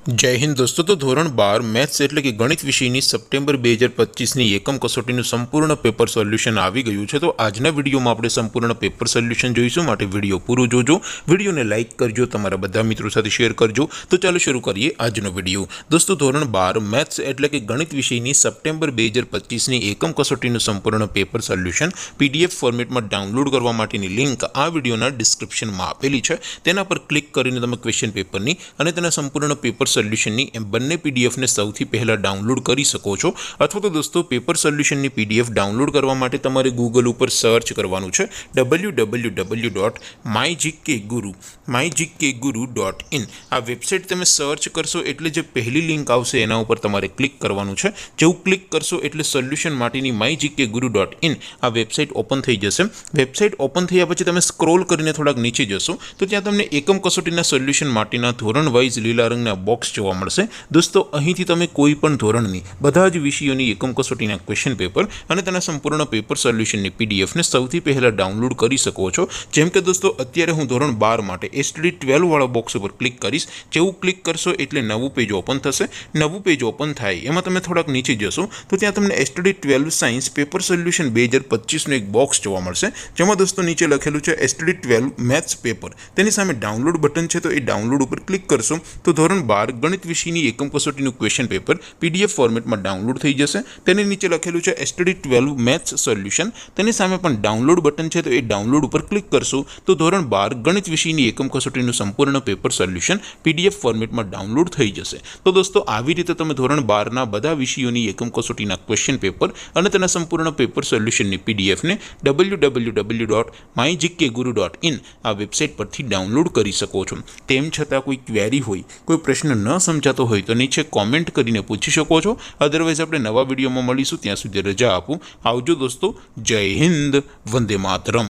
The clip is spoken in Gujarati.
जय हिंद दोस्तों। तो धोरण 12 मैथ्स एटले कि गणित विषयनी सप्टेम्बर 2025 एकम कसोटीનું સંપૂર્ણ પેપર સોલ્યુશન આવી ગયું છે। તો આજના વિડીયોમાં આપણે સંપૂર્ણ પેપર સોલ્યુશન જોઈશું, માટે વિડીયો પૂરો જોજો, વિડીયોને લાઇક કરજો, તમારા બધા મિત્રો સાથે શેર કરજો। તો ચાલો શરૂ કરીએ આજનો વિડીયો। દોસ્તો ધોરણ 12 મેથ્સ એટલે કે ગણિત વિષયની સપ્ટેમ્બર 2025 એકમ કસોટીનું સંપૂર્ણ પેપર સોલ્યુશન પીડીએફ ફોર્મેટમાં ડાઉનલોડ કરવા માટેની લિંક આ વિડીયોના ડિસ્ક્રિપ્શનમાં આપેલી છે। તેના પર ક્લિક કરીને તમે ક્વેશ્ચન પેપરની અને તેના સંપૂર્ણ પેપર સોલ્યુશનની એમ બંને પીડીએફને સૌથી પહેલાં ડાઉનલોડ કરી શકો છો। અથવા તો દોસ્તો પેપર સોલ્યુશનની પીડીએફ ડાઉનલોડ કરવા માટે તમારે ગૂગલ ઉપર સર્ચ કરવાનું છે www.mygkguru.in। આ વેબસાઇટ તમે સર્ચ કરશો એટલે જે પહેલી લિંક આવશે એના ઉપર તમારે ક્લિક કરવાનું છે। જેવું ક્લિક કરશો એટલે સોલ્યુશન માટેની mygkguru.in આ વેબસાઇટ ઓપન થઈ જશે। વેબસાઇટ ઓપન થયા પછી તમે સ્ક્રોલ કરીને થોડાક નીચે જશો તો ત્યાં તમને એકમ કસોટીના સોલ્યુશન માટેના ધોરણ વાઇઝ લીલા રંગના બોક્સ જોવા મળશે। દોસ્તો અહીંથી તમે કોઈ પણ ધોરણની બધા જ વિષયોની એકમ કસોટીના ક્વેશ્ચન પેપર અને તેના સંપૂર્ણ પેપર સોલ્યુશનની પીડીએફને સૌથી પહેલાં ડાઉનલોડ કરી શકો છો। જેમ કે દોસ્તો અત્યારે હું ધોરણ 12 માટે STD 12 વાળા બોક્સ ઉપર ક્લિક કરીશ। જેવું ક્લિક કરશો એટલે નવું પેજ ઓપન થશે। નવું પેજ ઓપન થાય એમાં તમે થોડાક નીચે જશો તો ત્યાં તમને STD 12 સાયન્સ પેપર સોલ્યુશન 2025નું એક બોક્સ જોવા મળશે, જેમાં દોસ્તો નીચે લખેલું છે STD 12 મેથ્સ પેપર। તેની સામે ડાઉનલોડ બટન છે, તો એ ડાઉનલોડ ઉપર ક્લિક કરશો તો ધોરણ 12 ગણિત વિષયની એકમ કસોટીનું ક્વેશ્ચન પેપર પીડીએફ ફોર્મેટમાં ડાઉનલોડ થઈ જશે। તેની નીચે લખેલું છે STD 12 મેથ્સ સોલ્યુશન, તેની સામે પણ ડાઉનલોડ બટન છે, તો એ ડાઉનલોડ ઉપર ક્લિક કરશો તો ધોરણ 12 ગણિત વિષયની એકમ કસોટીનું સંપૂર્ણ પેપર સોલ્યુશન પીડીએફ ફોર્મેટમાં ડાઉનલોડ થઈ જશે। તો દોસ્તો આવી રીતે તમે ધોરણ 12ના બધા વિષયોની એકમ કસોટીના ક્વેશ્ચન પેપર અને તેના સંપૂર્ણ પેપર સોલ્યુશનની પીડીએફને www.mygkguru.in આ વેબસાઇટ પરથી ડાઉનલોડ કરી શકો છો। તેમ છતાં કોઈ ક્વેરી હોય, કોઈ પ્રશ્ન ન સમજાતો હોય તો નીચે કોમેન્ટ કરીને પૂછી શકો છો। અધરવાઇઝ આપણે નવા વિડીયોમાં મળીશું, ત્યાં સુધી રજા આપું। આવજો દોસ્તો, જય હિન્દ, વંદે માતરમ।